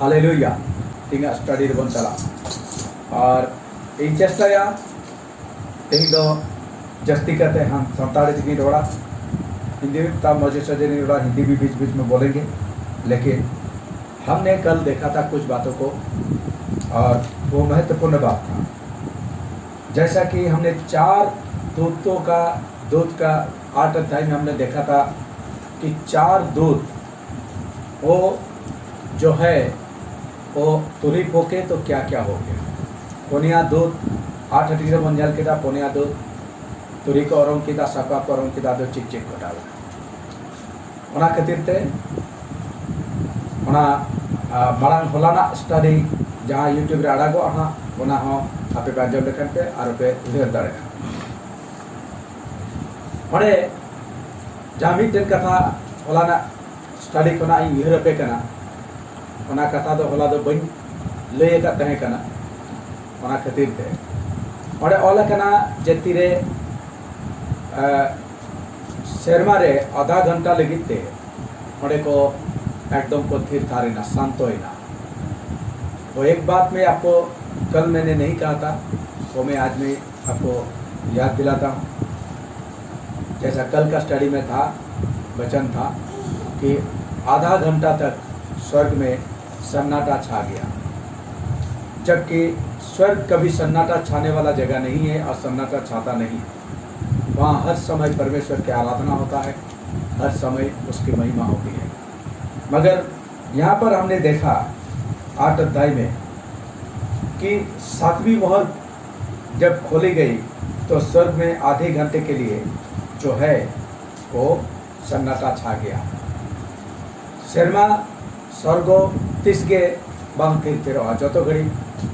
Hallelujah तीन study बन चला और इन चेष्टाया तेज दो जस्ती करते हम संताड़ी की रोड़ा हिंदी में तब मजे सजे नहीं रोड़ा हिंदी भी बीच बीच में बोलेंगे। लेकिन हमने कल देखा था कुछ बातों को और वो महत्वपूर्ण बात था, जैसा कि हमने 4 दूत का 8 अध्याय में हमने देखा था कि 4 दूत वो जो है वो तुरी पोके तो क्या क्या हो गया। पोनिया दूत 8 अटीरे मंजल के पोनिया दूत तुरी को औरों की सापा को औरों की दो चिक चिक को डाला ओना खातिर ते ओना मांग होलाना स्टडी जहाँ यूट्यूब रे आड़ागो हाँ ओना हो आपे बाजब लेखन पे और पे उधर दाड़े ओडे जहाँ मिट्टन कथा होलाना स्टडी को ना उहर पे कना ओना कथा दो होला दो बन लय का तहे कना ओना खातिर ते ओडे ओला कना जति रे शर्मा रे आधा घंटा लगिते ओडे को एकदम को थिर थारेना शांत होना। वो एक बात में आपको कल मैंने नहीं कहा था वो मैं आज में आपको याद दिलाता हूँ। जैसा कल का स्टडी में था वचन था कि आधा घंटा तक स्वर्ग में सन्नाटा छा गया, जबकि स्वर्ग कभी सन्नाटा छाने वाला जगह नहीं है और सन्नाटा छाता नहीं। वहाँ हर समय परमेश्वर की आराधना होता है, हर समय उसकी महिमा होती है। मगर यहाँ पर हमने देखा 8 अध्याय में कि 7वीं मोहर जब खोली गई तो स्वर्ग में आधे घंटे के लिए जो है वो सन्नाटा छा गया। शर्मा स्वर्गो तिसगे बांग फिर जो तो घड़ी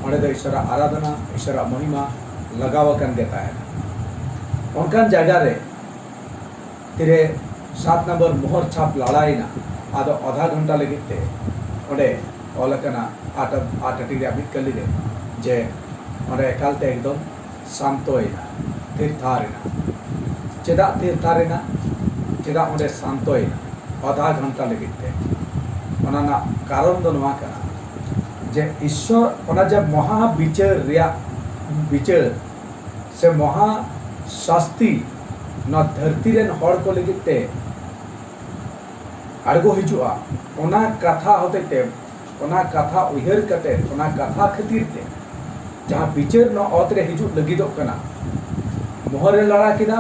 ओडे ईश्वर आराधना ईश्वर महिमा लगावकन देता है उनकान जगह रे तिरे 7 नंबर मोहर छाप लड़ाईना आदो आधा घंटा लगिते ओडे ओलकना 8 अमित कली रे जे ओडे एकालते एकदम शांत होइना थिर थारेना चेदा थिर थारेना चेदा ओडे शांत होइना आधा घंटा लगिते ओना कारण दो नवा कना जे ईश्वर ओना जब महा विचार से महा शास्ति न धरती रेन हड़ को लगिते आड़गो हिजुआ ओना कथा होते ते ओना कथा उहर कते ओना कथा खातिर ते जहाँ विचार न औतरे हिजु लगिदो कना मोहरे लड़ा किदा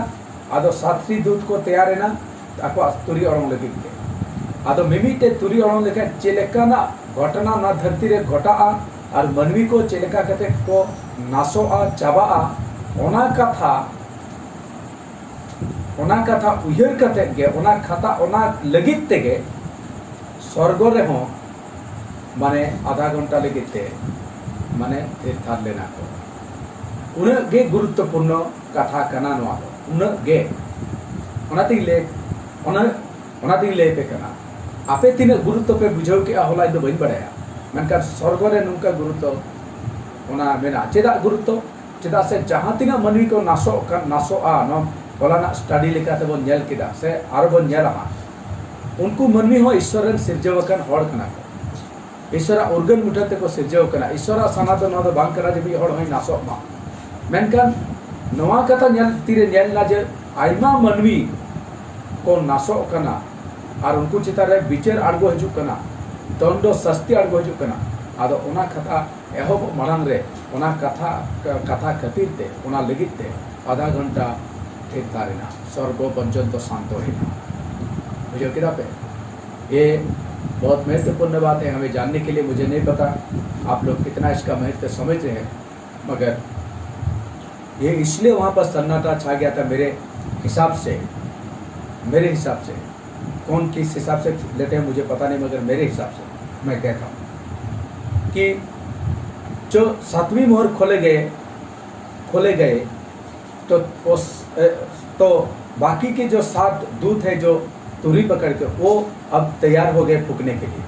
आदो 7टी दूत को तैयार ना आको तुरी ओरंग लगिते आदो मिमिटे तुरी ओरंग लेखा चेलेकाना घटना ना धरती रे घटा और मनवी को चेलेका कते को नासो चाबा ओना कथा उहर कते गे ओना कथा ओना लगित तेगे स्वर्ग रे हो माने आधा घंटा लगिते माने थिर थार लेना को उन गे गुरुत्वपूर्ण कथा कना नवा उन गे ओनाती ले पे कना आपे तीन गुरुत्व पे बुझाव के होला दो बन बड़ाया मनका स्वर्ग रे नुका गुरुत्व ओना मेना चेदा गुरुत्व चेदा से जहाँ तीन मनवी को नासो आ न ओलाना स्टडी लेकाते बन नेल किदा से आर बन नेला उनको मनवी हो ईश्वर सिरजवकन हड़ कना को ईश्वर उर्गन मुठाते को सिरजव कना ईश्वर साना तो न बांग करा जे भी हड़ होई नासो मा मेनकान नवा कथा नेल तीरे नेल ना जे आइमा मनवी को नासो कना और उनको चितारे विचार आड़गो हिजु कना दंडो सस्ती आड़गो हिजु कना आदो ओना कथा एहब मांग रे ओना कथा खातिर ते ओना लगित ते आधा घंटा थिर थारेना स्वर्ग पर्यंत शांत होना बुझो किदा पे। ये बहुत महत्वपूर्ण बात है हमें जानने के लिए। मुझे नहीं पता आप लोग कितना इसका महत्व समझते हैं, मगर ये इसलिए वहाँ पर सन्नाटा छा गया था मेरे हिसाब से कौन किस हिसाब से लेते हैं मुझे पता नहीं, मगर मेरे हिसाब से मैं कहता हूँ कि जो 7वीं मोहर खोले गए तो बाकी के जो 7 दूत है जो तुरी पकड़ के वो अब तैयार हो गए फूकने के लिए।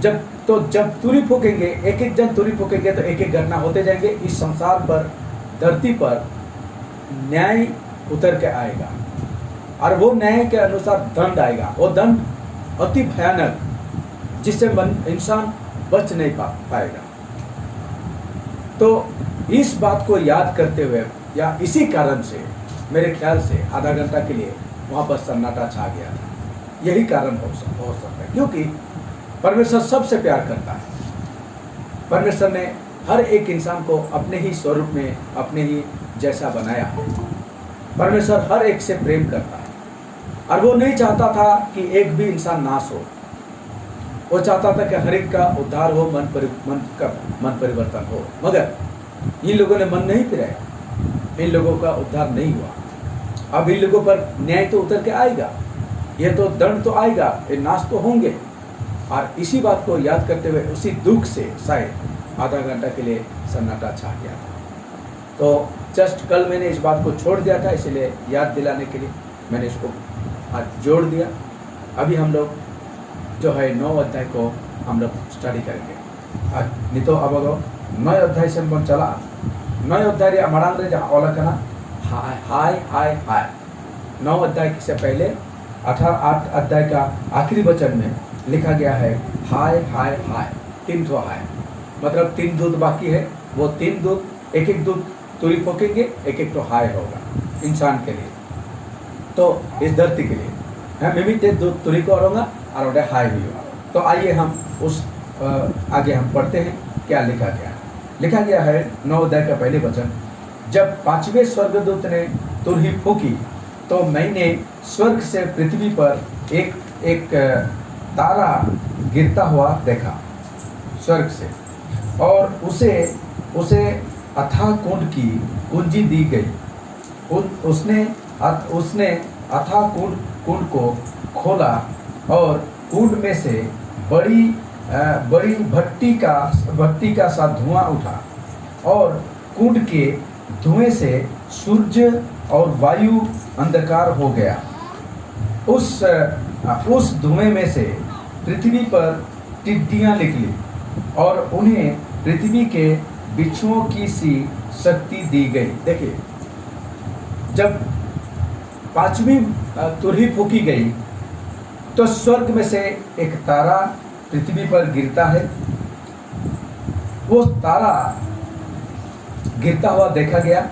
जब तुरी फूकेंगे एक जन तुरी फूकेंगे तो एक घटना होते जाएंगे। इस संसार पर धरती पर न्याय उतर के आएगा और वो न्याय के अनुसार दंड आएगा। वो दंड अति भयानक जिससे इंसान बच नहीं पाएगा। तो इस बात को याद करते हुए या इसी कारण से मेरे ख्याल से आधा घंटा के लिए वहाँ पर सन्नाटा छा गया था। यही कारण हो सकता है, क्योंकि परमेश्वर सबसे प्यार करता है। परमेश्वर ने हर एक इंसान को अपने ही स्वरूप में, अपने ही जैसा बनाया है। परमेश्वर हर एक से प्रेम करता है और वो नहीं चाहता था कि एक भी इंसान नाश हो। वो चाहता था कि हर एक का उद्धार हो, मन परिवर्तन हो। मगर इन लोगों ने मन नहीं फिराया, इन लोगों का उद्धार नहीं हुआ। अब इन लोगों पर न्याय तो उतर के आएगा, ये तो दंड तो आएगा, ये नाश तो होंगे। और इसी बात को याद करते हुए, उसी दुख से शायद आधा घंटा के लिए सन्नाटा छा गया था। तो जस्ट कल मैंने इस बात को छोड़ दिया था, इसलिए याद दिलाने के लिए मैंने इसको आज जोड़ दिया। अभी हम लोग जो है 9 अध्याय को हम लोग स्टडी करेंगे। आज नितो अब 9 अध्याय से हम चला 9 अध्याय मरांग रे जहाँ ओला करना हाय हाय हाय हाय। 9 अध्याय से पहले 8 अध्याय का आखिरी वचन में लिखा गया है हाय हाय हाय। 3 ठो हाय, मतलब 3 दूध बाकी है। वो 3 दूध, एक एक दूध तुरी फोकेंगे, एक एक तो हाय होगा इंसान के लिए, तो इस धरती के लिए मिमिते दूध तुरी को औरंगा और उन्हें हाय भी होगा। तो आइए हम उस आगे हम पढ़ते हैं क्या लिखा गया है। लिखा गया है 9 अध्याय का पहले वचन, जब 5वें स्वर्गदूत ने तुरही फूकी तो मैंने स्वर्ग से पृथ्वी पर एक तारा गिरता हुआ देखा स्वर्ग से, और उसे अथाह कुंड की कुंजी दी गई। उसने अथाह कुंड को खोला और कुंड में से बड़ी भट्टी का सा धुआं उठा, और कुंड के धुएं से सूर्य और वायु अंधकार हो गया। उस धुएं में से पृथ्वी पर टिड्डियां निकली और उन्हें पृथ्वी के बिच्छुओं की सी शक्ति दी गई। देखिए, जब 5वीं तुरही फूकी गई तो स्वर्ग में से एक तारा पृथ्वी पर गिरता है। वो तारा गिरता हुआ देखा गया।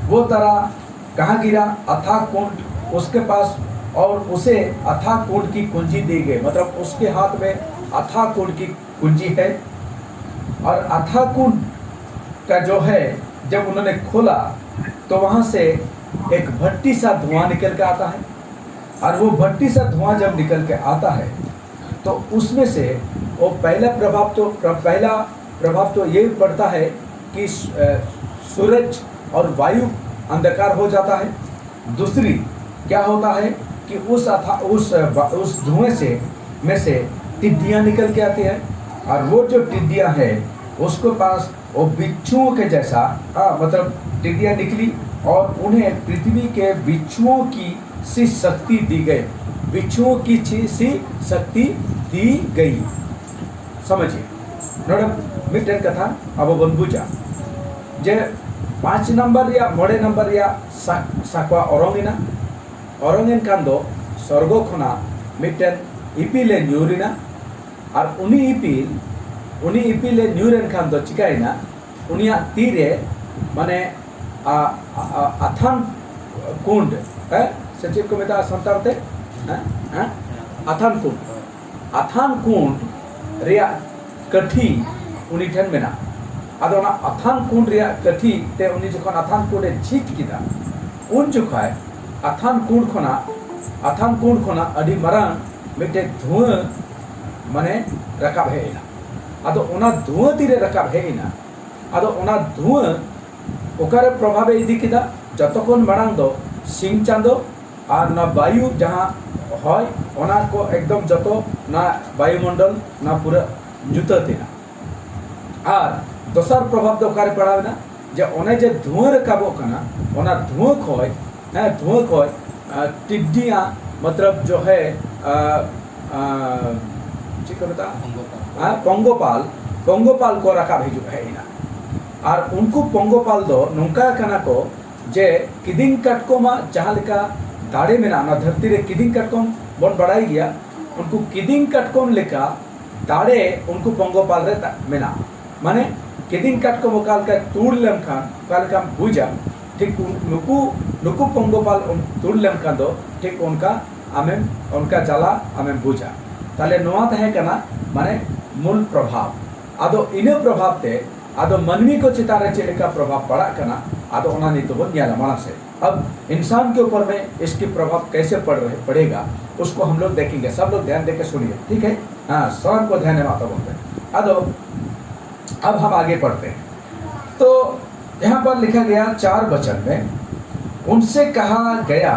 वो तारा कहाँ गिरा? अथाह कुंड उसके पास, और उसे अथाह कुंड की कुंजी दी गई। मतलब उसके हाथ में अथाह कुंड की कुंजी है, और अथाह कुंड का जो है जब उन्होंने खोला तो वहाँ से एक भट्टी सा धुआं निकल के आता है, और वो भट्टी सा धुआं जब निकल के आता है तो उसमें से वो पहला प्रभाव तो ये पड़ता है कि सूरज और वायु अंधकार हो जाता है। दूसरी क्या होता है कि उस धुएं में से टिड्डियाँ निकल के आती है, और वो जो टिड्डियाँ है उसके पास वो बिच्छुओं के जैसा मतलब टिड्डियाँ निकली और उन्हें पृथ्वी के बिच्छुओं की सी शक्ति दी गई। बिच्छुओं की सी शक्ति दी गई। समझिए नोडम मिट्टन कथा अब बनबुजा जे 5 नंबर या मोड़े नंबर या साकवा ओरंगिन कान दो स्वर्गो खना मिट्टन इपिले न्यूरिना, और उनी इपिले न्यूरन खान दो चिकाइना उनिया तीरे माने अथान कुंड है सचिव को मेता संतारते अथान कुंड रिया कठी उनी ठन मेना। अदो ना अथान कुंड रिया कठी ते उनी जखन अथान कुंड झीट किदा उन जुखाय अथान कुंड खना अडी मरांग मिटे धुआं माने रकाब हेना। अदो ओना धुआं तीरे रकाब हेना। अदो ओना धुआं ओकारे प्रभाव इदी किदा जतखन मारांग दो सिंह चांदो और ना वायु जहाँ हय ओना को एकदम जतो ना वायुमंडल ना पूरा जुततेना। और दोसर प्रभाव दो ओकारे पड़ावेना जे ओने जे धुआं रकाबो कना ओना धुआं खय टिड्डियाँ मतलब जो है पंगोपाल को रकाब हिजुग है इना। और उनको पंगोपाल दो नौका कना को जे किदिंग कटकोमा जहाँ लेका दाड़े में ना धरती रे किदिंग कटकोम बन बढ़ाई गया, उनको किदिंग कटकोम लेका दाड़े उनको पंगोपाल रे मेना माने केदिन काट को मोकाल का तूड़ लेम खान काल का बुझा ठीक नुकु नुकु पंगोपाल तूड़ लेम खान दो ठीक उनका आमें उनका जला आमें बुझा ताले नोआ तहे कना माने मूल प्रभाव आदो इने प्रभाव ते आदो मनवी को चितारे चेले का प्रभाव पड़ा कना आदो ओना नहीं तो वो न्याला माना से अब इंसान के ऊपर में इसकी प्रभाव कैसे पड़ेगा उसको हम लोग देखेंगे। सब लोग ध्यान देकर सुनिए, ठीक है? हाँ, स्वयं को ध्यान में आता बोलते हैं। अब हम आगे पढ़ते हैं। तो यहाँ पर लिखा गया 4 वचन में, उनसे कहा गया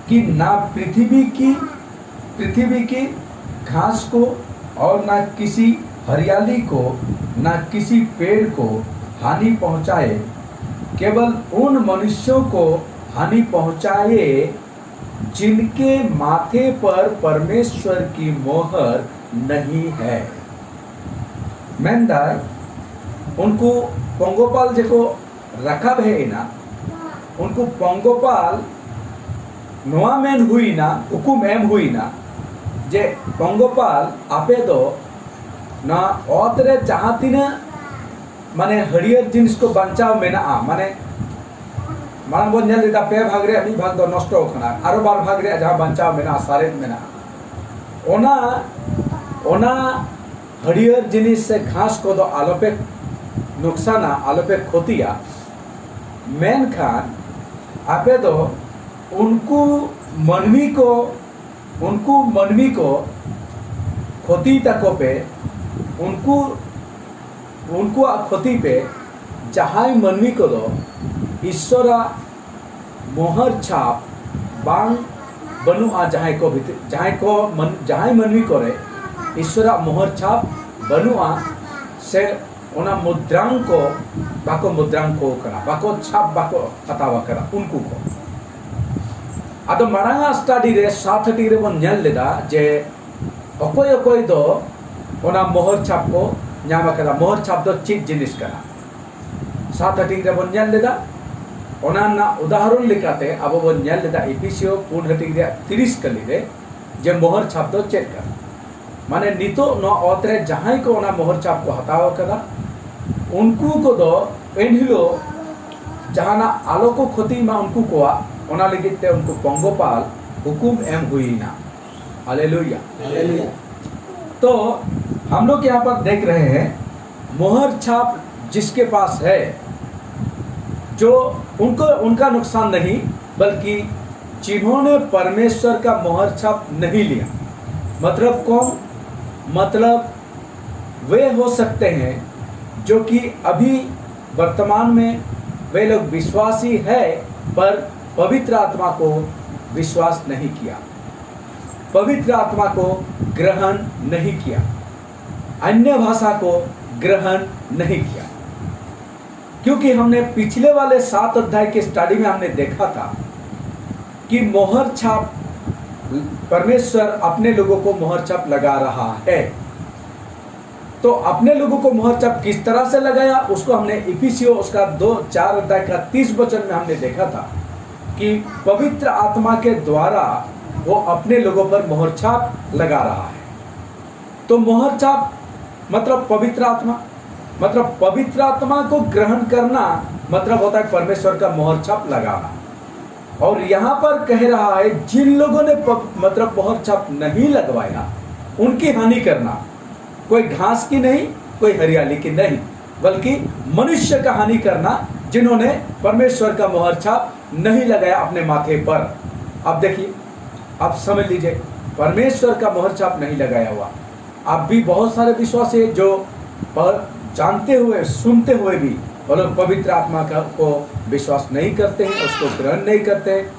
कि ना पृथ्वी की घास को और ना किसी हरियाली को ना किसी पेड़ को हानि पहुंचाए, केवल उन मनुष्यों को हानि पहुंचाए जिनके माथे पर परमेश्वर की मोहर नहीं है। मेंदार उनको पंगोपाल जेको रखा है ना, उनको पंगोपाल नोआ मेन हुई ना, हुकुम एम हुई ना जे पंगोपाल आपे दो ना ओतरे जहाँ तीना माने हरियर जिनिस को बचाव मेना माने मांग बन नेल देता पे भाग रे मी भाग दो नष्ट होखना आरो बार भाग रे जहाँ बचाव मेना सारे मेना ओना हरियर जिनिस से घास को दो आलोपे नुकसाना आलोपे खोतिया मेन खान आपे दो उनको मनवी को खोती तको पे उनको खोती पे जहाँ मनवी को दो ईश्वरा मोहर छाप बांग बनुआ जहाँ मनवी करे ईश्वरा मोहर छाप बनुआ से ओना मुद्रांको बाको मुद्रांको करा बाको छाप बाको हतावा करा उनको को आदो मारांगा स्टडी रे 7 रे बन नेल लेदा जे अकोय दो ओना मोहर छाप को ᱧᱟᱢ ᱟᱠᱟᱫᱟ। मोहर छाप दो चीज जिनिस करा 7 रे बन नेल लेदा ओना ना उदाहरण लेकाते अब बन नेल लेदा एपिसियो 4 रे 30 कली रे जे मोहर छाप दो चेक कर माने नितो नो ओतरे जहां को ओना मोहर छाप को हताव कदा उनको को दो एनहिलो जहाना आलो को खोती मा उनको कोआ ओना लगिते उनको पंगोपाल हुकुम एम हुई ना। Hallelujah hallelujah. तो हम लोग यहाँ पर देख रहे हैं मोहर छाप जिसके पास है जो उनका नुकसान नहीं, बल्कि जिन्होंने परमेश्वर का मोहर छाप नहीं लिया। मतलब कौन? मतलब वे हो सकते हैं जो कि अभी वर्तमान में वे लोग विश्वासी है पर पवित्र आत्मा को विश्वास नहीं किया, पवित्र आत्मा को ग्रहण नहीं किया, अन्य भाषा को ग्रहण नहीं किया। क्योंकि हमने पिछले वाले 7 अध्याय के स्टडी में हमने देखा था कि मोहर छाप परमेश्वर अपने लोगों को मोहर छाप लगा रहा है। तो अपने लोगों को मोहर छाप किस तरह से लगाया उसको हमने इफिसियो उसका 2-4 अध्याय का 30 वचन में हमने देखा था कि पवित्र आत्मा के द्वारा वो अपने लोगों पर मोहर छाप लगा रहा है। तो मोहर छाप मतलब पवित्र आत्मा, मतलब पवित्र आत्मा को ग्रहण करना मतलब होता है परमेश्वर का मोहर छाप लगाना। और यहाँ पर कह रहा है जिन लोगों ने मतलब मोहर छाप नहीं लगवाया उनकी हानि करना, कोई घास की नहीं, कोई हरियाली की नहीं, बल्कि मनुष्य का हानि करना जिन्होंने परमेश्वर का मोहर छाप नहीं लगाया अपने माथे पर। अब देखिए, आप समझ लीजिए, परमेश्वर का मोहर छाप नहीं लगाया हुआ। अब भी बहुत सारे विश्वासी हैं जो पर जानते हुए सुनते हुए भी वो लोग पवित्र आत्मा का को विश्वास नहीं करते हैं, उसको ग्रहण नहीं करते हैं।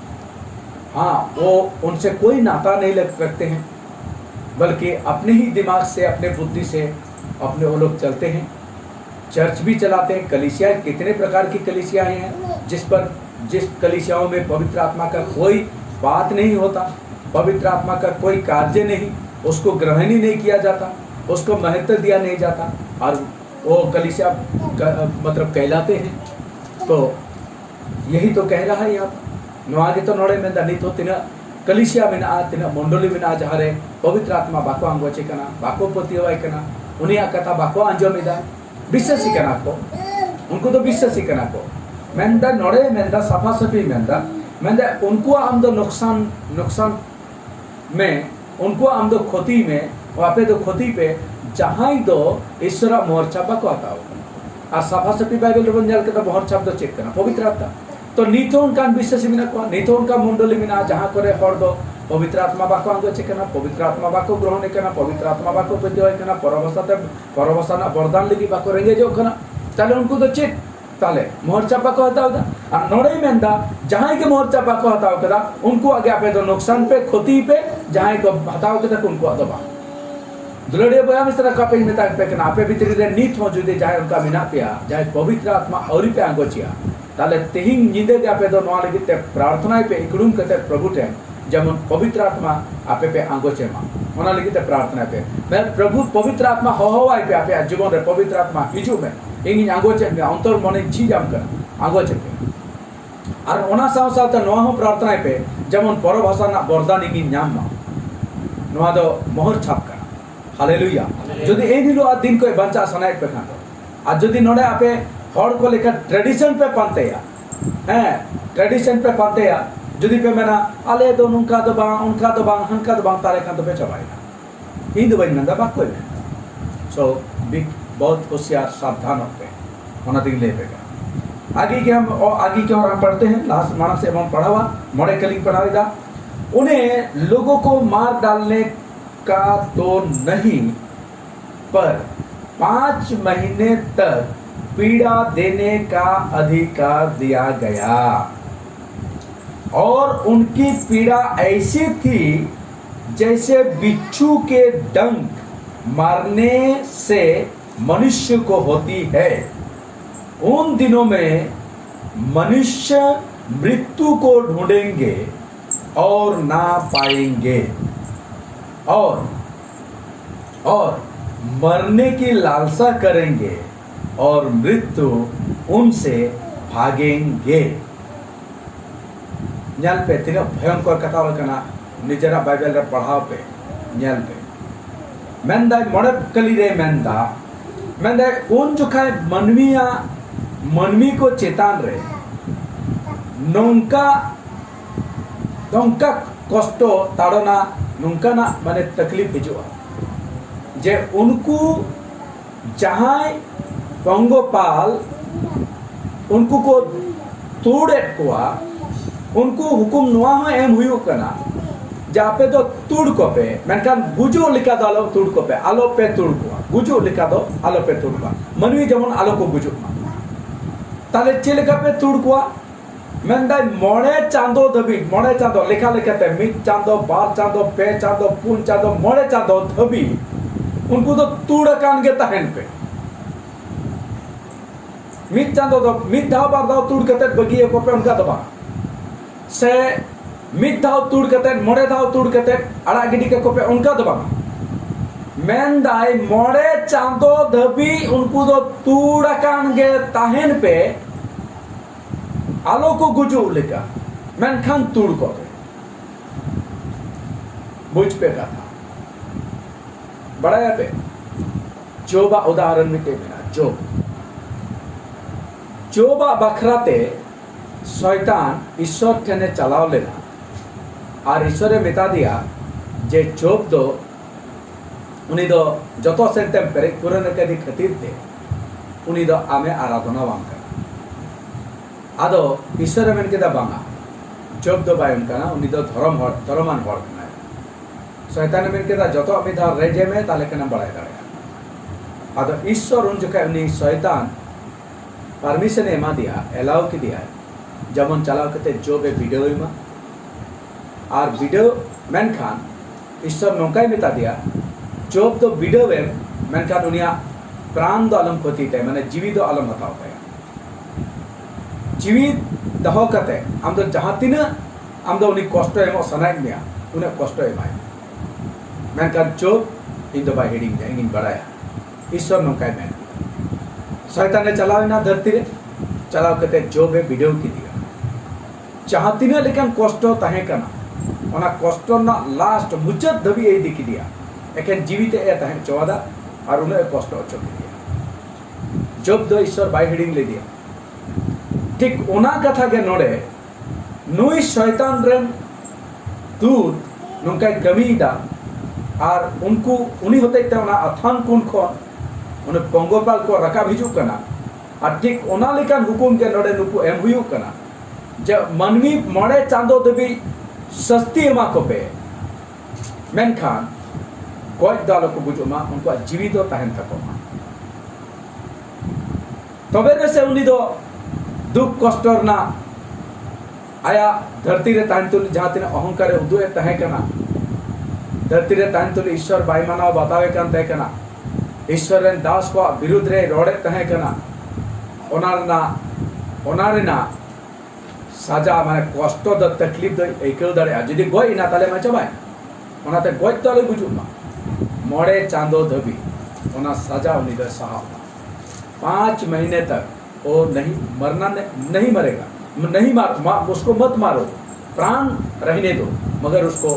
हाँ, वो उनसे कोई नाता नहीं रखते हैं, बल्कि अपने ही दिमाग से, अपने बुद्धि से अपने वो लोग चलते हैं। चर्च भी चलाते हैं। कलीसिया, कितने प्रकार की कलीसियाएं हैं जिस कलीसियाओं में पवित्र आत्मा का कोई बात नहीं होता, पवित्र आत्मा का कोई कार्य नहीं, उसको ग्रहण ही नहीं किया जाता, उसको महत्व दिया नहीं जाता, और वो कलीसिया मतलब कहलाते हैं। तो यही तो कह रहा है यहाँ नुआगे तो नोड़े में दनित होती ना कलिसिया में तीना मंडली में जहाँ रे पवित्र आत्मा बाको आंगोचे कना बाको पतिवाई कना उनिया कथा बाको आंजोमिदा विश्वासी कना को उनको तो विश्वासी कना को मेंदा नोड़े मेंदा साफा सफी मेंदा उनको आम दो नुकसान में उनको आम दो खोती में वापे दो खोती पे जहाँ दो ईश्वरा मोहर छाप बाको हताओ और साफा सफी बाइबल बन जाल के तो मोहर छाप दो चेक करना पवित्र आत्मा तो नीतो उनका विश्वासी में को नीतो उनका मंडली में जहाँ करे हर दो पवित्र आत्मा बाको आंगोचे कना पवित्र आत्मा बाको ग्रहण करना पवित्र आत्मा बाको पतिवाई कना परवसाना वरदान लगी बाको रेंगे जो कना ताले उनको तो चेक ताले मोहर छाप बाको हताओ दा और नोड़े मेंदा जहाँ के मोहर छाप बाको हताओ कदा उनको आगे आपे दो नुकसान पे खोती पे जहाँ को हताओ कदा उनको अदबा दुलड़े बया मिस्टर कापे में ताक पे कना आपे भीतर रे नीत हो जुदे जहाँ उनका मिना पिया जहाँ पवित्र आत्मा औरी पे आंगोचिया ताले तेहिं निंदे के आपे दो नवा लगी ते प्रार्थना पे इकड़ूम कते प्रभु टे जेमन पवित्र आत्मा आपे पे आंगोचे मा ओना लगी ते प्रार्थना पे मैं प्रभु पवित्र आत्मा होवाई पे आपे जीवन रे पवित्र आत्मा हिजू में इंगी आंगोचे में अंतर मने जी जाम कर आंगोचे पे और ओना साव साथ नवा हो प्रार्थना पे जेमन परभाषा ना वरदान इंगी नाम मा नवा दो मोहर छाप कर हालेलुया जदि ए दिलो आ दिन कोई बंचा सनाय पे खान आज जदि नोडे आपे हर को लेकर ट्रेडिशन पे पाते हैं ट्रेडिशन पे पाते जदि पे मेना आले दो नुनका दो बांग उनका दो बांग हनका दो बांग तारे खान तो पे चबाएगा इन दो बन नंदा बात कोई नहीं सो बिग बहुत होशियार सावधान होते हैं होना दिन ले पेगा आगे के हम और आगे के और हम पढ़ते हैं लास्ट मानस से हम पढ़ा हुआ मोड़े कलिंग पढ़ाएगा उन्हें लोगों को मार डालने का तो नहीं पर 5 महीने तक पीड़ा देने का अधिकार दिया गया और उनकी पीड़ा ऐसी थी जैसे बिच्छू के डंक मारने से मनुष्य को होती है। उन दिनों में मनुष्य मृत्यु को ढूंढेंगे और ना पाएंगे और मरने की लालसा करेंगे और मृत्यु उनसे भागेंगे। न्याल पे तीन भयंकर कथा लकना निजरा बाइबल रे पढ़ाव पे न्याल पे मेंदा मोड़े कली रे मेंदा उन जुखा मनवी को चेतान रे नौका कष्टो ताड़ना नौका ना माने तकलीफ हिजुआ जे उनको जहाँ पंगोपाल उनको को तोड़ेट कोआ उनको हुकुम नुआ हो एम हुई कना जापे तो तुड़ को पे मेनकान गुजो लिखा दो आलो तुड़ को पे आलो पे तुड़ को गुजो लिखा दो आलो पे तुड़ को मनवी जमन आलो को गुजो ताले चिलिका पे तुड़ को मेंदा मोड़े चांदो धबी मोड़े चांदो लिखा लिखाते मिट चांदो बार चांदो पे चांदो पुन चांदो मोड़े चांदो धबी उनको तो तुड़ कान के तहन पे मिट चांदो दो मिट धाव बार दाव तुड़ कते बगिए को पे उनका दबा से मिट धाव तुड़ कते मोड़े धाव तुड़ कते अड़ा गिडी के को पे उनका दबा मेन दाई मोड़े चांदो धबी उनको तो तुड़ कान के तहन पे आलो को गुजो लेका मेन खान तुड़ को बुझ पे कथा बड़ा पे जोबा उदाहरण में बिना जोबा बखराते शैतान ईश्वर ठेने चलाव लेना और ईश्वरे मेता दिया जे जोब दो उन्हीं दो जतो सेंटेम पेरे पुराने के दी खतीर थे उन्हीं दो आमे आराधना वांग आदो ईश्वर में के दा बांगा जोब दो बाय उनका ना उन्हीं दो धर्मान हर ना शैतान में के दा जतो अमी दा रेजे में ताले के ना बढ़ाए दाड़े आदो ईश्वर उन जो के उन्हीं शैतान परमिशन एमा दिया एलाउ की दिया जमन चलाव करते जो बे वीडियो में और वीडियो मैन खान ईश्वर नौकाई मिता दिया जोब तो वीडियो में मैन खान उनिया प्राण दो आलम खोती थे मैंने जीवी दो आलम हता होता है जीवी दहो करते हम तो जहाँ तीन हम तो उन्हीं कष्ट एमो सनाइक में उन्हें कष्ट एमाय मैन खान जोब इन दो बाय हेडिंग जाएंगे इन बढ़ाया ईश्वर नौकाई में शैतान ने चलाव ना धरती रे चलाव करते जो बे वीडियो की दिया जहाँ तीन लेकिन कष्ट तहे कना ओना कष्ट ना लास्ट मुचाद धबी ए दिखी दिया एकेन जीवित ए तहन चवादा और उन्हें कष्ट अचो दिया जब दो ईश्वर बाय हिडिंग ले दिया ठीक ओना कथा के नोड़े नुई शैतान रेन दूत नोंका कमीदा और उनको उन्हीं होते ते ओना अथान कुन खन उन्हें पंगोपाल को रकाब हिजू कना और ठीक ओना लेकान हुकुम के नोड़े नुकु एम हुयू कना जब मनवी मड़े चांदो देवी सस्ती एमा को पे मेनखान गज दालो को बुजुमा उनको जीवी दो तहन तकोमा तबे से उनी दो दुख कष्टर ना आया धरती रे तहन तुल जहाँ तीन अहंकार उदुए तहे कना धरती रे तहन तुल ईश्वर बाई मानव बतावे कान तहे कना ईश्वर रेन दास को विरुद्ध रे रोड़े तहे कना ओना रेना साजा माने कष्ट द तकलीफ द एकेल दाड़े जदि गय ना ताले मा चाबाय ओनाते गज ताले बुजुमा मोड़े चांदो धबी ओना साजा उनी द सहा 5 महीने तक वो नहीं मरना नहीं मरेगा नहीं उसको मत मारो प्राण रहने दो मगर उसको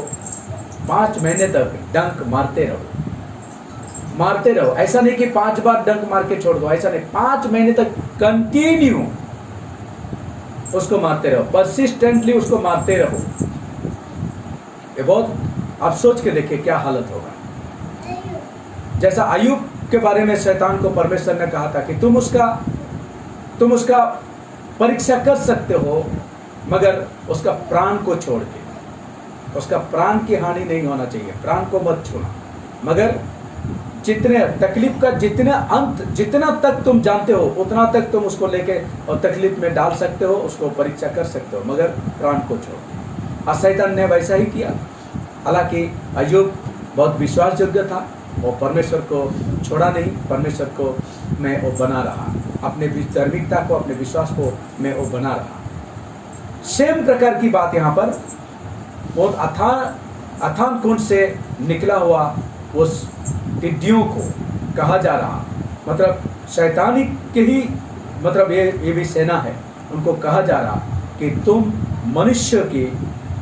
5 महीने तक डंक मारते रहो ऐसा नहीं कि 5 बार डंक मार के छोड़ दो ऐसा नहीं 5 महीने तक कंटिन्यू उसको मारते रहो परसिस्टेंटली उसको मारते रहो ये बहुत आप सोच के देखिए क्या हालत होगा जैसा अय्यूब के बारे में शैतान को परमेश्वर ने कहा था कि तुम उसका परीक्षा कर सकते हो मगर उसका प्राण को छोड़ के उसका प्राण की हानि नहीं होना चाहिए प्राण को मत छूना मगर जितने तकलीफ का जितना तक तुम जानते हो उतना तक तुम उसको लेके और तकलीफ में डाल सकते हो उसको परीक्षा कर सकते हो मगर प्राण को छोड़ शैतान ने वैसा ही किया हालांकि अय्यूब बहुत विश्वास योग्य था वो परमेश्वर को छोड़ा नहीं परमेश्वर को में वो बना रहा अपने धार्मिकता को अपने विश्वास को में वो बना रहा सेम प्रकार की बात यहाँ पर बहुत अथान कुंड से निकला हुआ उस टिड्डियों को कहा जा रहा मतलब शैतानी के ही मतलब ये भी सेना है उनको कहा जा रहा कि तुम मनुष्य की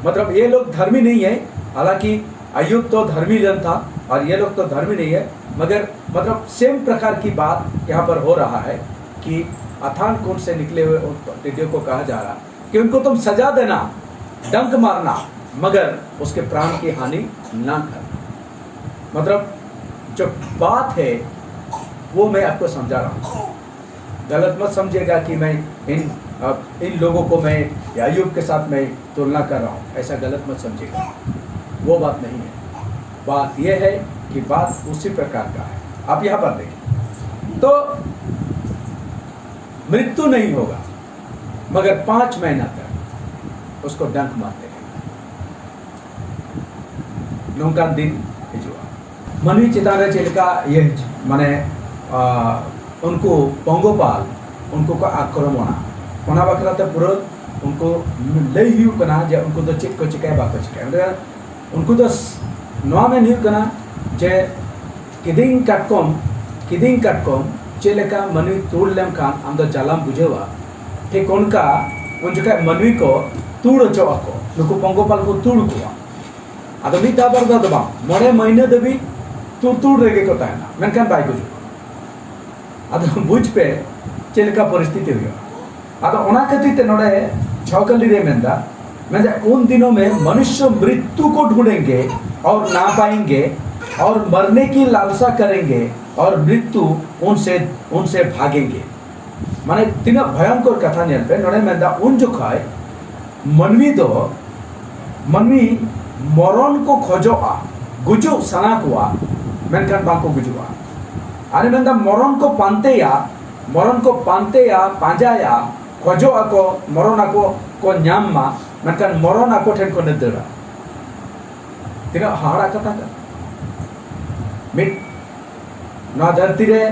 मतलब ये लोग धर्मी नहीं है हालांकि अय्यूब तो धर्मी जन था और ये लोग तो धर्मी नहीं है मगर मतलब सेम प्रकार की बात यहाँ पर हो रहा है कि अथान कुंड से निकले हुए उन टिड्डियों को कहा जा रहा कि उनको तुम सजा देना डंक मारना मगर उसके प्राण की हानि ना करना मतलब जो बात है वो मैं आपको समझा रहा हूँ गलत मत समझिएगा कि मैं इन लोगों को मैं अय्यूब के साथ मैं तुलना कर रहा हूँ ऐसा गलत मत समझिएगा वो बात नहीं है बात यह है कि बात उसी प्रकार का है आप यहाँ पर देखिए तो मृत्यु नहीं होगा मगर 5 महीना तक उसको डंक मारते रहेंगे नौका दिन हिजुआ मनवी चितारे चिलका ये माने उनको पंगोपाल उनको का आक्रमणा ओना बखराते पूरा उनको लई हुई कना जे उनको तो चेक को चिकाय बाको चिकाय उनको तो नवा में नहीं कना जे किदिंग काटकोम चेलेका मनवी तोड़ लेम खान आम दो जालाम बुझेवा ठीक उनका उन जगह मनवी को तोड़ चो को नुकु पंगोपाल को तोड़ को आदो मी दाबर दा दबा मोड़े महीने दबी तोड़ रेगे को ताना मेनखान बाय गुजु आदो बुझ पे चेलेका परिस्थिति हुई आदो ओना खातिर ते नोड़े छौकली रे मेंदा उन दिनों में मनुष्य मृत्यु को ढूंढेंगे और ना पाएंगे और मरने की लालसा करेंगे और मृत्यु उनसे भागेंगे माने तीन भयंकर कथा नेल पे नोड़े मेंदा उन जो खाए मनवी मरण को खोजोआ गुजो सना कुआ मेनखान बाको गुजुआ अरे मेंदा मरण को पांते या पांजाया खोजोआ को मरण को न्याम मा मेनखान मरण को ठेन को नदरा तीना हाड़ा कथा का मिट ना धरती रे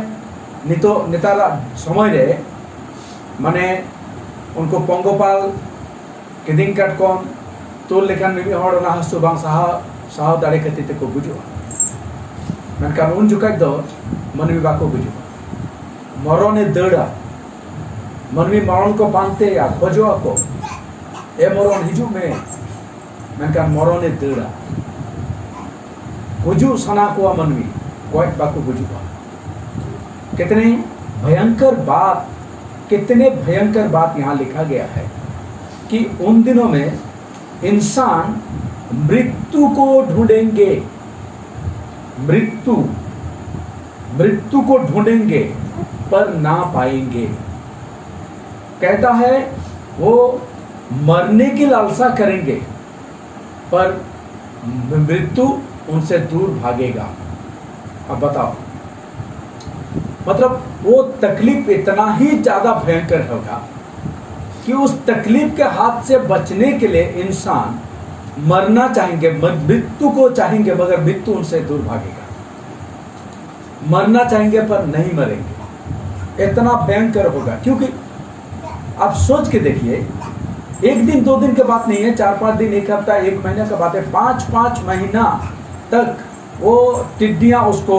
नितो नेतारा समय रे माने उनको पंगोपाल किदिंग काटकोम तोल लेखान मिमी हड़ ना हसु बांग साहा दाड़े खातिर ते को गुजुआ मेनखान उन जुकाय दो मनवी बाको गुजुआ मरणे दड़ा मनवी मरण को पानते या खोजोआ को ए मरण हिजू में मेनकान मरणे दाड़ा गुजू सना को मनवी गॉज बाको गुजुआ। कितने भयंकर बात यहाँ लिखा गया है कि उन दिनों में इंसान मृत्यु को ढूंढेंगे, मृत्यु को ढूंढेंगे पर ना पाएंगे। कहता है वो मरने की लालसा करेंगे पर मृत्यु उनसे दूर भागेगा। अब बताओ, मतलब वो तकलीफ इतना ही ज्यादा भयंकर होगा कि उस तकलीफ के हाथ से बचने के लिए इंसान मरना चाहेंगे, मृत्यु को चाहेंगे मगर मृत्यु उनसे दूर भागेगा। मरना चाहेंगे पर नहीं मरेंगे, इतना भयंकर होगा। क्योंकि आप सोच के देखिए, एक दिन दो दिन की बात नहीं है, 4-5 दिन, एक हफ्ता, एक महीने का बात है, 5-5 महीना तक वो टिड्डियां उसको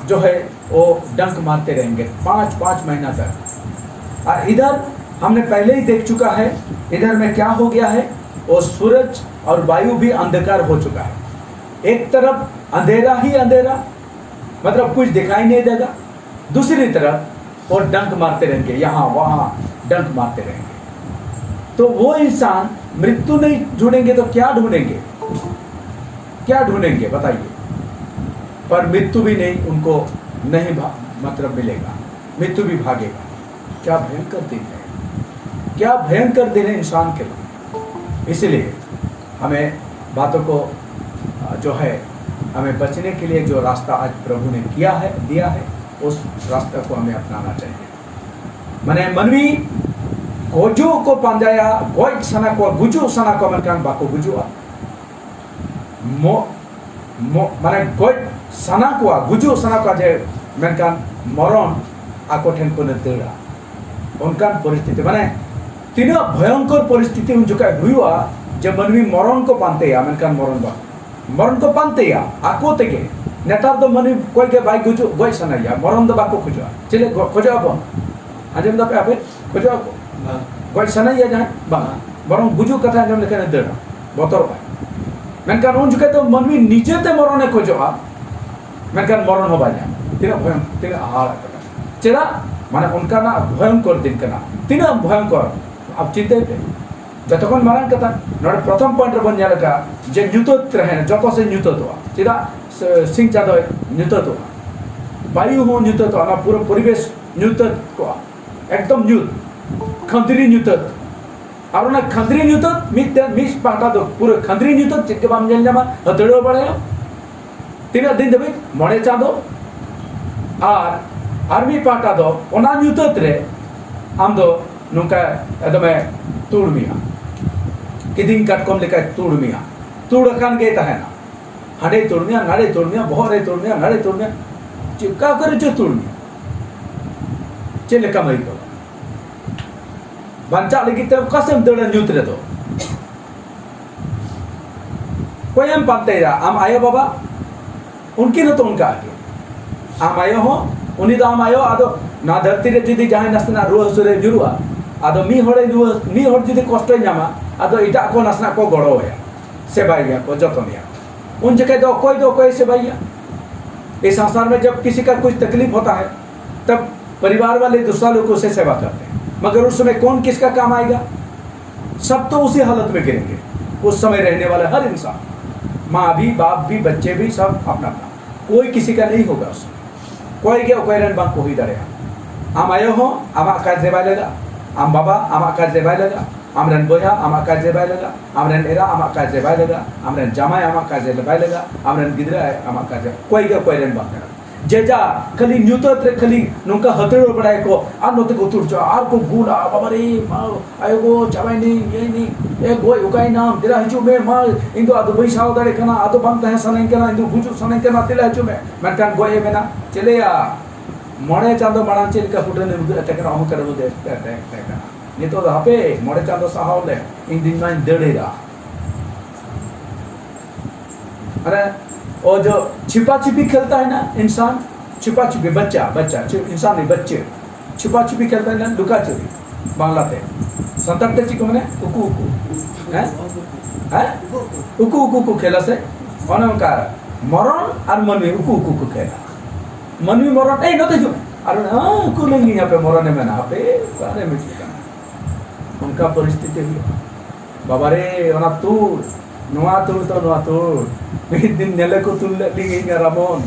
जो है वो डंक मारते रहेंगे 5-5 महीना तक। और इधर हमने पहले ही देख चुका है, इधर में क्या हो गया है, वो सूरज और वायु भी अंधकार हो चुका है। एक तरफ अंधेरा ही अंधेरा, मतलब कुछ दिखाई नहीं देगा, दूसरी तरफ वो डंक मारते रहेंगे, यहाँ वहाँ डंक मारते रहेंगे। तो वो इंसान मृत्यु नहीं ढूंढेंगे तो क्या ढूंढेंगे, क्या ढूंढेंगे बताइए। पर मृत्यु भी नहीं उनको नहीं मतलब मिलेगा, मृत्यु भी भागेगा। क्या भयंकर दिन है, क्या भयंकर दिन है इंसान के लिए। इसलिए हमें बातों को जो है हमें बचने के लिए जो रास्ता आज प्रभु ने किया है, दिया है, उस रास्ते को हमें अपनाना चाहिए। मैंने मनवी गोजो को पांजाया गोज सना को गुजो सना को मनकान बाको गुजुआ माने गोज सना को गुजो सना को जे मनकान मरण आको ठेन को नेतेड़ा उनकान परिस्थिति माने तीना भयंकर परिस्थिति उन जुका हुआ जब मनवी मरण को पानते या मनकान मरण को पानते या आको तेगे नेतार दो मनवी कोई के बाई गुजो गोज सना या मरण दो बाको खुजवा चले खोजो अपन आजम दा पे आपे खोजो गोज सना या जान बा मरण गुजो कथा आजम लेके नेतेड़ा बोतर बा मेनकान उन जुका तो मनवी नीचे ते मरण ने खोजवा मेनकान मरण हो बाजा तीना भयं तीना हाल चेदा माने उनका ना भयंकर दिन कना तीना भयंकर अब चिंता पे जतखन मारन कथा नोडे प्रथम पॉइंट रे बन जालका जे न्यूतत रहे जतो से न्यूतत हो चेदा सिंह चादो न्यूतत हो वायु हो न्यूतत हो ना पूरा परिवेश न्यूतत को एकदम न्यूत खंदरी न्यूतत और ना खंदरी न्यूतत मिस पाटा दो पूरा खंदरी न्यूतत चिके बाम जल जामा हतड़ो बड़े तीना दिन देबे मणे चांदो और आर्मी पाटा दो ओना न्यूतत रे आम दो नुका एकदमे तुड़मिया किदिन काटकम लेका तुड़मिया तुड़कान गे तहना हाडे तुड़मिया नाडे तुड़मिया बहरे तुड़मिया नाडे तुड़मिया चिका करे जो तुड़मिया चे लेका मई को बंचा लगी ते कसम दड़ न्यूत रे दो कोई हम पाते या आम आयो बाबा उनकी न तो उनका आगे आम आयो हो उनी दो आम आयो आदो ना धरती रे जुदी जहां नसना रुह सुरे जुरुआ आदो मी होड़े जुदी कष्ट नामा आदो इटा को नसना को गड़ो है सेवाइया को जतनिया उन जगह दो कोई सेवाइया। इस संसार में जब किसी का कुछ तकलीफ होता है तब परिवार वाले दूसरा लोग उसे सेवा करते हैं, मगर उस समय कौन किसका काम आएगा, सब तो उसी हालत में गिरेंगे उस समय रहने वाला हर इंसान, माँ भी बाप भी बच्चे भी सब अपना अपना, कोई किसी का नहीं होगा उसमें कोई गया कोई रन बांग को ही डरे आम आयो हो आमा का जेबाई लगा आम बाबा आमा का जेबाई लगा आमरन बोया आमा का जेबाई लगा आमरन एरा आमा का जेबाई लगा आमरन जामाई आमा का जेबाई लगा आमरन गिदरा आमा का जे कोई गया कोई रन बांग जेजा खाली न्यूतत रे खाली नुका हतड़ो बड़ाई को आर नोते को तुरचो आर को गुड़ा बाबा रे मा आयो गो चाबाई नहीं ये नहीं ए गोय उकाई नाम तेरा हिजु में मा इंदो आदो बई साव दाड़े कना आदो बांग तहे सने केना इंदो गुजु सने केना तेला हिजु में मनकान गोय मेना चले या मोड़े चांदो माना चेल का फुटने उदे तकरा हम करे उदे तकरा नि तो हापे मोड़े चांदो साहाव ले इन दिन में देड़ेरा अरे और जो छिपा छिपी खेलता है ना इंसान, छिपा छिपी बच्चा इंसान नहीं बच्चे छिपा छिपी खेलता है ना लुका चोरी बांग्लाते संताप्ते चिको मने उकू उकू हैं है उकु उकु को खेला से उनका मरण और मनवी उकु उकु को खेला मनवी मरण ए नते जो और उकु लंगी यहाँ पे मरण में ना पे सारे मिट्टी उनका परिस्थिति हुई बाबा रे ओना तूर नुआ तूर तो नुआ तूर एक दिन नेले को तूर ले ली रामोन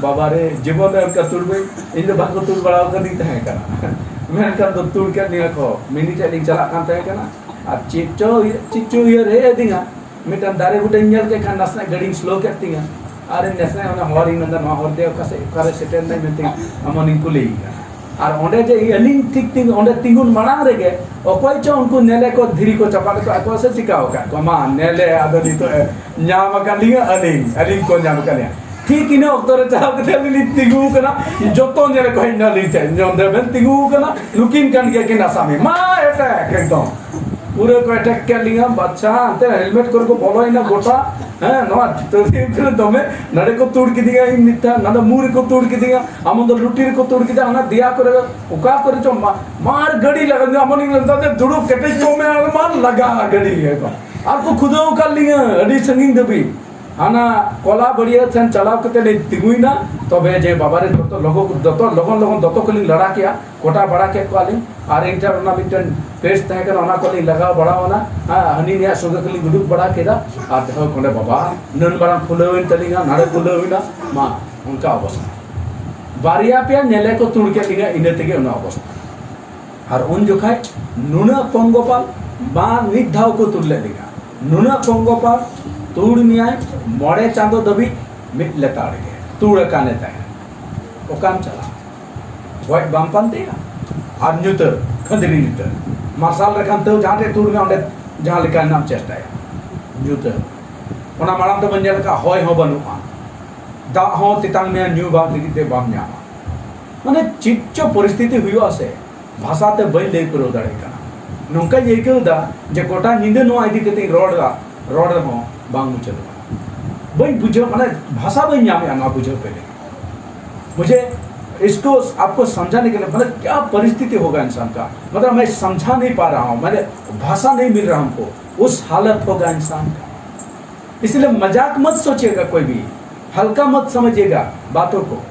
बाबा रे जीवन में उनका तूर में इन लोग को तूर बढ़ाओ कर नहीं था क्या मैं कर दो तूर क्या नहीं रखो मिनी चलिंग चला करते हैं क्या ना अब चिच्चो ये रे दिंगा मिटन दारे बुटे इंजल के खान नसना गडिंग स्लो करती हैं अरे नसना उन्हें हॉर इन अंदर हॉर दे कैसे करे सेटल नहीं मिलती हम इनको ले और ओंडे जे अलिंग ठीक ठीक ओंडे तिंगुन मनांग रेगे ओकोय चो उनको नेले को धीरी को चपाले तो ako से चिकाओ का को मा नेले आदो नी तो न्याम का लिंगा अलिंग को न्याम का लिया ठीक इने ओक्तरे चाव के तेली तिंगु कना जोतो नेले को न ली चे जोंदे बेन तिंगु कना लुकिन कन के ना सामी मा अटैक एकदम पूरे को अटैक के लिंगा बच्चा अंते हेलमेट कर को बोलो इना गोटा है नवा तो फिर दमे नडे को तोड़ के दिया इन मिथा नडे मूरी को तोड़ के दिया हम तो लुटीर को तोड़ के दिया ना दिया करे उका करे जो मार गड़ी लगा हम नहीं दे दुड़ो केटे को में मार लगा गड़ी है को आपको खुदो कर लिया अडी संगिंग दबी आना कोला बढ़िया सन चलाव के ले तिगुई ना तो बे जे बाबा रे तो लोगों दतो को लड़ा किया कोटा बड़ा के को आली और इंटर ना मिटन पेस तय कर ओना को लगा बड़ा होना हनी ने सुगा के गुडुक बड़ा केदा और देखो कोले बाबा नन बड़ा फुलवेन तलिगा नारे फुलवेना मा उनका अवस्था बारिया पे नेले को तुड़ के लिगा इने तेगे उना अवस्था और उन जोखाय नुना पंगोपाल बा मिद धाव को तुड़ले लिगा नुना पंगोपाल तुड़ मियाय मोड़े चांदो दबी मिट लेताड़ के तुड़ काने तय ओकाम चला वाइट बामपन देगा और न्यूटर खंडरी न्यूटर मार्शल रखन तो जहाँ ते तुड़ में उन्हें जहाँ लिखा नाम चेष्टा है न्यूटर उन्हें मालूम तो बंजर का होय हो बनुआ दा हो तितांग में न्यू बात लिखी ते बाम न्यामा मने चिच्चो परिस्थिति हुई आसे भाषा ते बई ले करो दड़े का नौका ये क्यों दा जे कोटा नींद नो आई थी ते रोड हो बांग चलो बई बुझो मने भाषा बई न्यामे आना बुझो पहले मुझे इसको आपको समझाने के लिए मतलब क्या परिस्थिति होगा इंसान का मतलब मैं समझा नहीं पा रहा हूँ मैंने भाषा नहीं मिल रहा हमको उस हालत होगा इंसान का इसलिए मजाक मत सोचिएगा कोई भी हल्का मत समझिएगा बातों को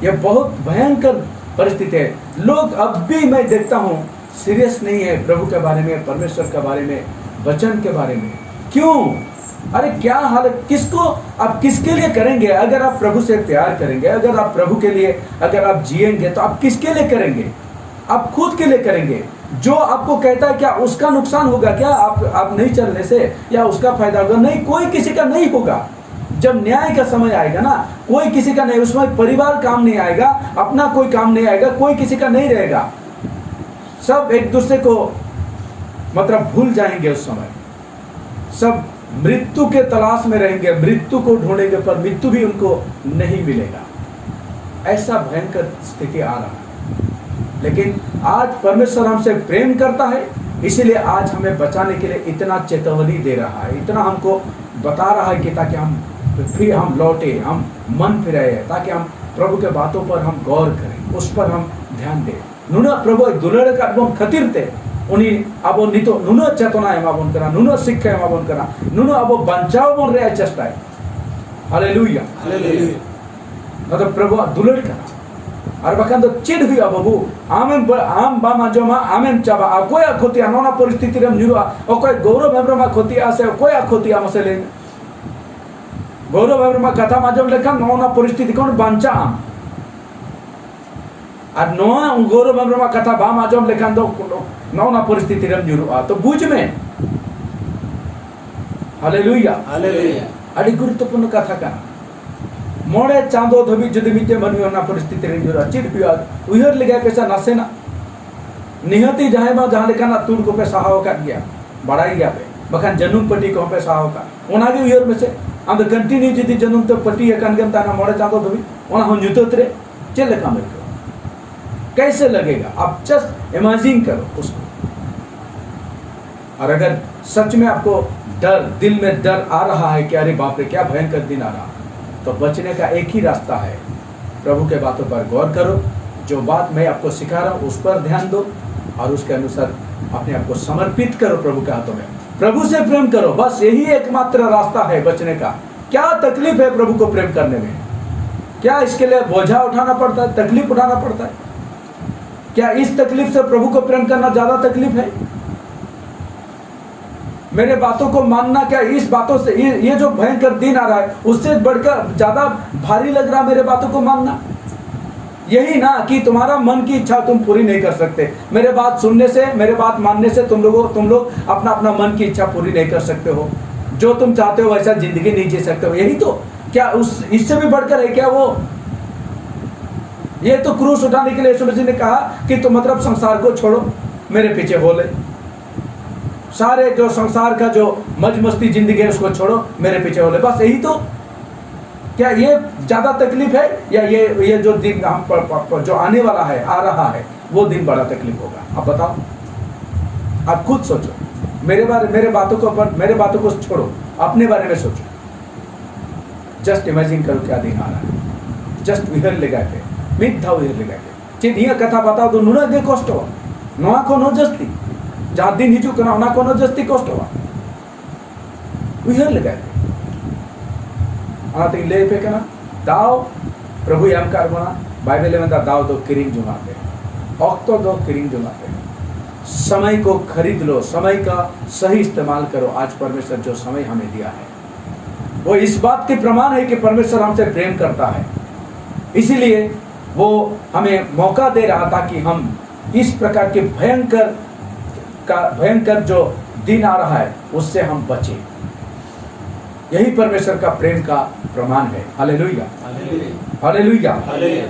यह बहुत भयंकर परिस्थिति है लोग अब भी मैं देखता हूँ सीरियस नहीं है प्रभु के बारे में परमेश्वर के बारे में वचन के बारे में क्यों अरे क्या हालत किसको आप किसके लिए करेंगे अगर आप प्रभु से प्यार करेंगे अगर आप प्रभु के लिए अगर आप जिएंगे तो आप किसके लिए करेंगे आप खुद के लिए करेंगे जो आपको कहता है क्या उसका नुकसान होगा क्या आप नहीं चलने से या उसका फायदा होगा नहीं कोई किसी का नहीं होगा जब न्याय का समय आएगा ना कोई किसी का नहीं उसमें परिवार काम नहीं आएगा अपना कोई काम नहीं आएगा कोई किसी का नहीं रहेगा सब एक दूसरे को मतलब भूल जाएंगे उस समय सब मृत्यु के तलाश में रहेंगे मृत्यु को ढूंढेंगे पर मृत्यु भी उनको नहीं मिलेगा ऐसा भयंकर स्थिति आ रहा है लेकिन आज परमेश्वर हमसे प्रेम करता है इसीलिए आज हमें बचाने के लिए इतना चेतावनी दे रहा है इतना हमको बता रहा है कि ताकि हम फिर हम लौटे हम मन फिराए ताकि हम प्रभु के बातों पर हम गौर करें उस पर हम ध्यान दें नुना प्रभु दुलड़ का अनुभव खतिर थे उन्हीं अब नितो नुनो चेतना एमाबन करा नुनो शिक्षा एमाबन करा नुनो अब बंचाव बन रहा चेष्टा है हालेलुया मतलब प्रभु दुलड़ करा और बखान तो चिड़ हुई बाबू आम बामा जमा आमेन चाबा अकोय खोतिया नोना परिस्थिति रे निरुआ अकोय गौरव हेब्रमा खोतिया से अकोय खोतिया मसले गौरव हेब्रमा कथा माजम लेखा नोना परिस्थिति कोन बंचा और नोआ गौरव हेब्रमा कथा बाम आजम लेखान दो नौना परिस्थिति रे निरुआ तो बुझ में हालेलुया हालेलुया अड़ी गुरुत्वपूर्ण कथा का मोड़े चांदो धबी जुदी मिटे मनवी होना परिस्थिति रे निरुआ चिड़ पिया उहर ले गए पैसा नसे ना निहती जहां बा जहां लेखाना तुड़ को पे सहाव का गया बढ़ाई गया पे बखान जन्म पट्टी को पे सहाव का ओना भी उहर में से अंद कंटिन्यू जुदी जन्म तो पट्टी एकन गम ताना मोड़े चांदो धबी ओना हम जुतोतरे चले काम करो कैसे लगेगा आप जस्ट इमेजिन करो उसको और अगर सच में आपको डर दिल में डर आ रहा है कि अरे बाप रे क्या भयंकर दिन आ रहा तो बचने का एक ही रास्ता है प्रभु के बातों पर गौर करो जो बात मैं आपको सिखा रहा हूँ उस पर ध्यान दो और उसके अनुसार अपने आप को समर्पित करो प्रभु के हाथों में प्रभु से प्रेम करो, बस यही एकमात्र रास्ता है बचने का। क्या तकलीफ है प्रभु को प्रेम करने में? क्या इसके लिए बोझा उठाना पड़ता है, तकलीफ उठाना पड़ता है? क्या इस तकलीफ से प्रभु को प्रेम करना ज्यादा तकलीफ है? मेरे बातों को मानना क्या इस बातों से, ये जो भयंकर दिन आ रहा है उससे बढ़कर ज्यादा भारी लग रहा मेरे बातों को मानना? यही ना कि तुम्हारा मन की इच्छा तुम पूरी नहीं कर सकते। मेरे बात सुनने से, मेरे बात मानने से तुम लोग अपना अपना मन की इच्छा पूरी नहीं कर सकते हो। जो तुम चाहते हो वैसा जिंदगी नहीं जी सकते हो। यही तो, क्या उस इससे भी बढ़कर है क्या वो? ये तो क्रूस उठाने के लिए यीशु मसीह ने कहा कि तुम मतलब संसार को छोड़ो, मेरे पीछे हो ले। सारे जो संसार का जो मौज मस्ती जिंदगी है उसको छोड़ो, मेरे पीछे हो ले। बस यही तो। क्या ये ज्यादा तकलीफ है, या ये जो दिन हम पर जो आने वाला है, आ रहा है, वो दिन बड़ा तकलीफ होगा? आप बताओ, आप खुद सोचो। मेरे बातों को छोड़ो, अपने बारे में सोचो। जस्ट इमेजिन करो क्या दिन आ रहा है। जस्ट उहर लगाते मिथ्या उहर लगाते चिड़िया कथा बताओ तो नुना गे कष्ट हुआ नोआ को नो जस्ती जहाँ दिन हिजू कना ओना को नो जस्ती कष्ट हुआ उहर लगाते आते ले पे कना दाव प्रभु एम कार बना बाइबल में दाव दो किरिंग जुमाते ऑक्तो दो किरिंग जुमाते समय को खरीद लो, समय का सही इस्तेमाल करो। आज परमेश्वर जो समय हमें दिया है वो इस बात के प्रमाण है कि परमेश्वर हमसे प्रेम करता है। इसीलिए वो हमें मौका दे रहा था कि हम इस प्रकार के भयंकर जो दिन आ रहा है उससे हम बचें। यही परमेश्वर का प्रेम का प्रमाण है। Hallelujah, hallelujah, hallelujah.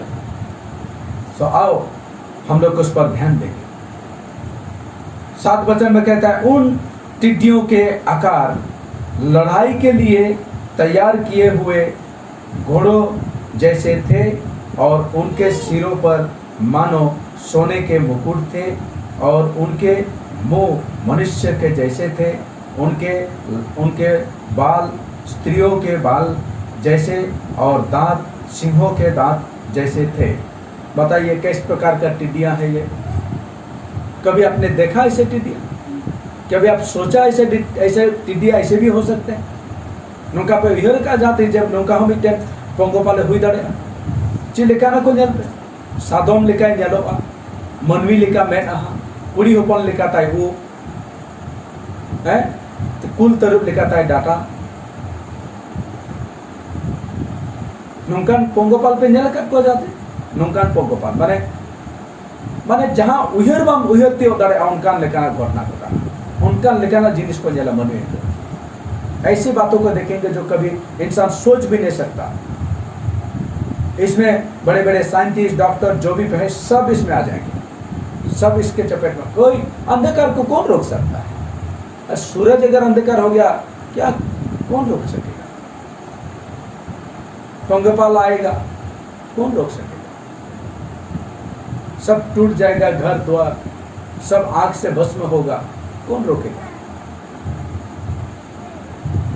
सो आओ हम लोग उस पर ध्यान देंगे। 7 वचन में कहता है, उन टिड्डियों के आकार लड़ाई के लिए तैयार किए हुए घोड़ों जैसे थे और उनके सिरों पर मानो सोने के मुकुट थे और उनके मुंह मनुष्य के जैसे थे। उनके बाल स्त्रियों के बाल जैसे और दांत सिंहों के दांत जैसे थे। बताइए किस प्रकार का टिड्डियां है ये? कभी आपने देखा ऐसे टिड्डियां? कभी आप सोचा ऐसे टिड्डियां ऐसे भी हो सकते हैं? नौका पे विहर का जाते जब नौका हम इतने पोंगो पाले हुई दड़े ची लेका ना को जल पे सादोम लेका जलोगा मनवी लेका मैं आहा कुड़ी होपन लेका ताई वो है तो कुल तरुप लेका ताई डाटा नौकान पोंगोपाल पे जल का को जाते नौकान पोंगोपाल माने जहाँ उहर बाम उहरते उदारे उनकान लेका घटना घटा उनकान लेका ना जिनिस को जला मनवी ऐसी बातों को देखेंगे जो कभी इंसान सोच भी नहीं सकता। इसमें बड़े बड़े साइंटिस्ट, डॉक्टर जो भी है सब इसमें आ जाएंगे, सब इसके चपेट में। कोई अंधकार को कौन रोक सकता है? सूरज अगर अंधकार हो गया क्या कौन रोक सकेगा? पोंगोपाल आएगा कौन रोक सकेगा? सब टूट जाएगा, घर द्वार सब आग से भस्म होगा, कौन रोकेगा?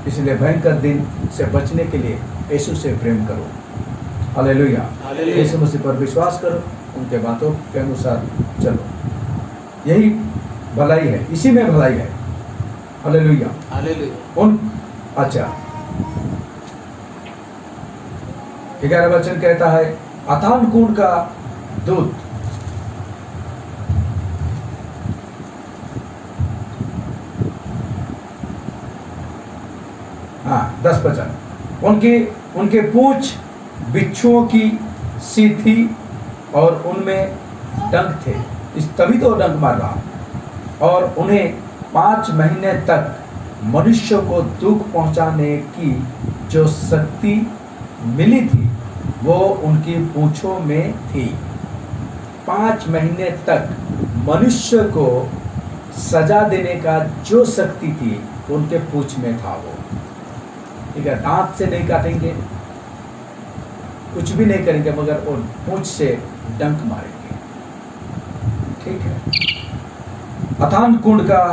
इसलिए भयंकर दिन से बचने के लिए यीशु से प्रेम करो। हालेलुया, यीशु मसीह पर विश्वास करो, उनके बातों के अनुसार चलो। यही भलाई है, इसी में भलाई है। Hallelujah, hallelujah. अच्छा 11 वचन कहता है, अथान कुंड का दूत हाँ 10 वचन उनके पूंछ बिच्छुओं की सी थी और उनमें डंक थे। इस तभी तो डंक मार रहा। और उन्हें 5 महीने तक मनुष्य को दुख पहुंचाने की जो शक्ति मिली थी वो उनकी पूंछों में थी। 5 महीने तक मनुष्य को सजा देने का जो शक्ति थी उनके पूंछ में था। वो ठीक है, दांत से नहीं काटेंगे, कुछ भी नहीं करेंगे, मगर उन पूंछ से डंक मारेंगे। ठीक है। अथान कुंड का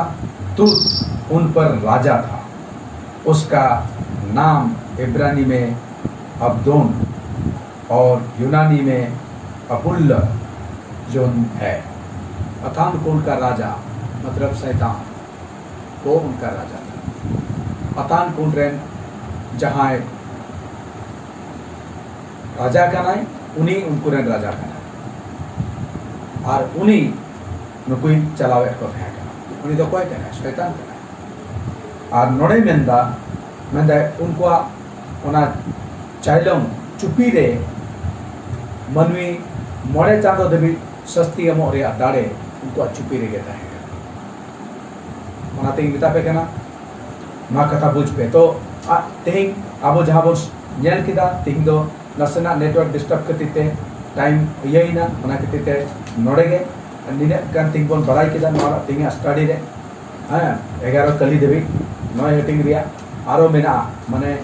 दूत उन पर राजा था। उसका नाम इब्रानी में अब्दोन और यूनानी में अपुल्ल जो है। अथान कुंड का राजा मतलब शैतान। वो उनका राजा था। अतान कुंड्रेन जहाँ राजा का नाई उन्हीं उनकुरेन राजा का नाई और उन्हीं नुकुई चलावे को है उन्हीं तो कोई कहना शैतान कहना और नोड़े मेंदा उनको उना चाइलों चुपी रे मनवी मोड़े चांदो दबी सस्ती मोरे दाड़े उनको चुपी रे गेता है उनाते मिता पे कहना मा कथा बुझ पे तो तेहिंग आबो जहाँ बो नेल किदा तेहिंग दो नसेना नेटवर्क डिस्टर्ब करते टाइम ये ना मना करते नोड़े गे निने कान तिंग बोन बड़ाई किदा नोड़ा तिंग स्टडी रे हाँ 11 कली देवी 9 हेटिंग रिया आरो मेना माने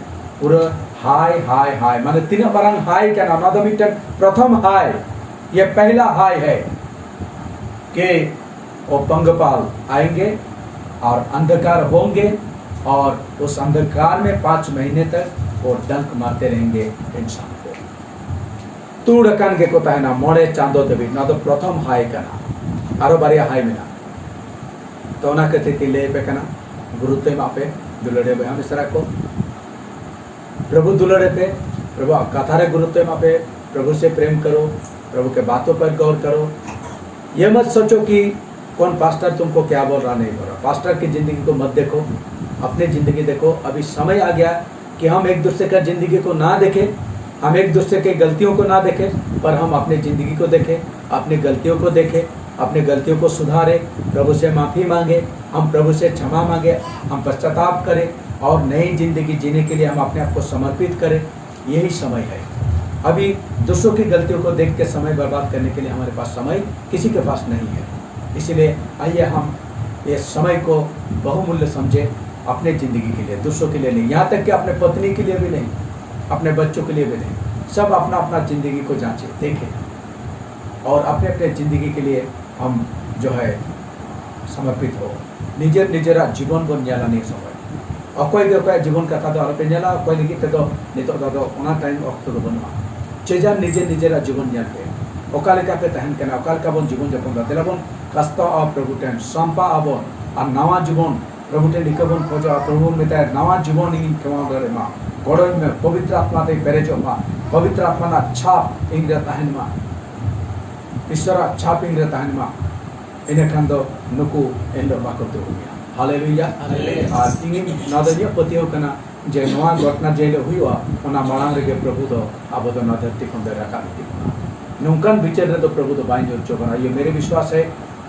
पूरा हाई हाई हाई माने तीन बारंग हाई क्या नाम ना मिटन प्रथम हाई ये पहला हाई है कि वो पंगपाल आएंगे और अंधकार होंगे और उस अंधकार में 5 महीने तक वो डंक मारते रहेंगे इंसान को तूड़ कान के को तहना मोड़े चांदो देवी ना तो प्रथम हाई का ना आरो बारिया हाई में ना तो ना कहते ले पे कना गुरुत्व मापे दुलड़े बया मिश्रा को प्रभु दुलड़े पे प्रभु कथारे गुरुत्व मापे प्रभु से प्रेम करो प्रभु के बातों पर गौर करो ये मत सोचो कि कौन पास्टर तुमको क्या बोल रहा नहीं बोल रहा पास्टर की ज़िंदगी को मत देखो अपनी ज़िंदगी देखो अभी समय आ गया कि हम एक दूसरे का ज़िंदगी को ना देखें हम एक दूसरे के गलतियों को ना देखें पर हम अपनी ज़िंदगी को देखें अपनी गलतियों को देखें अपनी गलतियों को सुधारें प्रभु से माफ़ी मांगे हम प्रभु से क्षमा मांगे हम पश्चाताप करें और नई ज़िंदगी जीने के लिए हम अपने आप को समर्पित करें यही समय है अभी दूसरों की गलतियों को देख के समय बर्बाद करने के लिए हमारे पास समय किसी के पास नहीं है इसलिए आइए हम इस समय को बहुमूल्य समझें अपने ज़िंदगी के लिए दूसरों के लिए नहीं यहाँ तक कि अपने पत्नी के लिए भी नहीं अपने बच्चों के लिए भी नहीं सब अपना अपना ज़िंदगी को जांचें देखें और अपने अपने ज़िंदगी के लिए हम जो है समर्पित हो निजर निजरा जीवन बन जाला नहीं समय अकोय जीवन कथा तो आलोपे नेला अकोय लगी तो नितो दो ओना टाइम वक्त तो बनवा चेजा निजे निजेरा जीवन नेल पे ओकालिका पे तहन केना ओकालिका बन जीवन जपन देला बन कष्ट आ प्रभु टेन संपा आबन और नवा जीवन प्रभु टेन निकबन खोजा प्रभु मिता नवा जीवन इन केमा दरे मा गड़ोय में पवित्र आत्मा ते पेरेजो मा पवित्र आत्मा ना छाप इंग्र तहन मा ईश्वर छाप इंग्र तहन मा इने खान दो नुकु एंडो बाको तो हालेलुया और इंगी नादनिया पतियो कना जे नवा घटना जेले हुआ ओना मांग रे प्रभु दो अब तो धरती खन दे रखा नुकन विचार तो प्रभु तो बाइन जो बना ये मेरे विश्वास है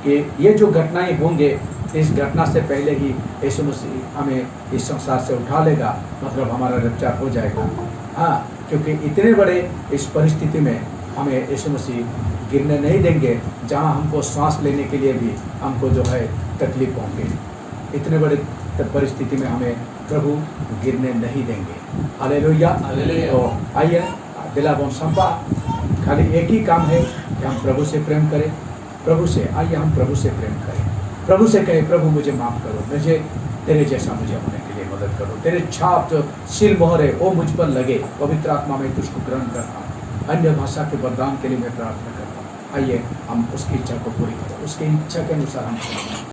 कि ये जो घटनाएं होंगे इस घटना से पहले ही यीशु मसीह हमें इस संसार से उठा लेगा मतलब हमारा रक्षा हो जाएगा हाँ क्योंकि इतने बड़े इस परिस्थिति में हमें यीशु मसीह गिरने नहीं देंगे जहाँ हमको सांस लेने के लिए भी हमको जो है तकलीफ होंगे इतने बड़े परिस्थिति में हमें प्रभु गिरने नहीं देंगे हालेलुया तो आइए दिलाबों संपा खाली एक ही काम है कि हम प्रभु से प्रेम करें प्रभु से आइए हम प्रभु से प्रेम करें प्रभु से कहें प्रभु मुझे माफ़ करो मुझे तेरे जैसा मुझे होने के लिए मदद करो तेरे छाप जो सील मोहर है वो मुझ पर लगे पवित्र आत्मा में तुझको ग्रहण करता हूँ अन्य भाषा के वरदान के लिए मैं प्रार्थना करता हूँ आइए हम उसकी इच्छा को पूरी करें उसकी इच्छा के अनुसार हम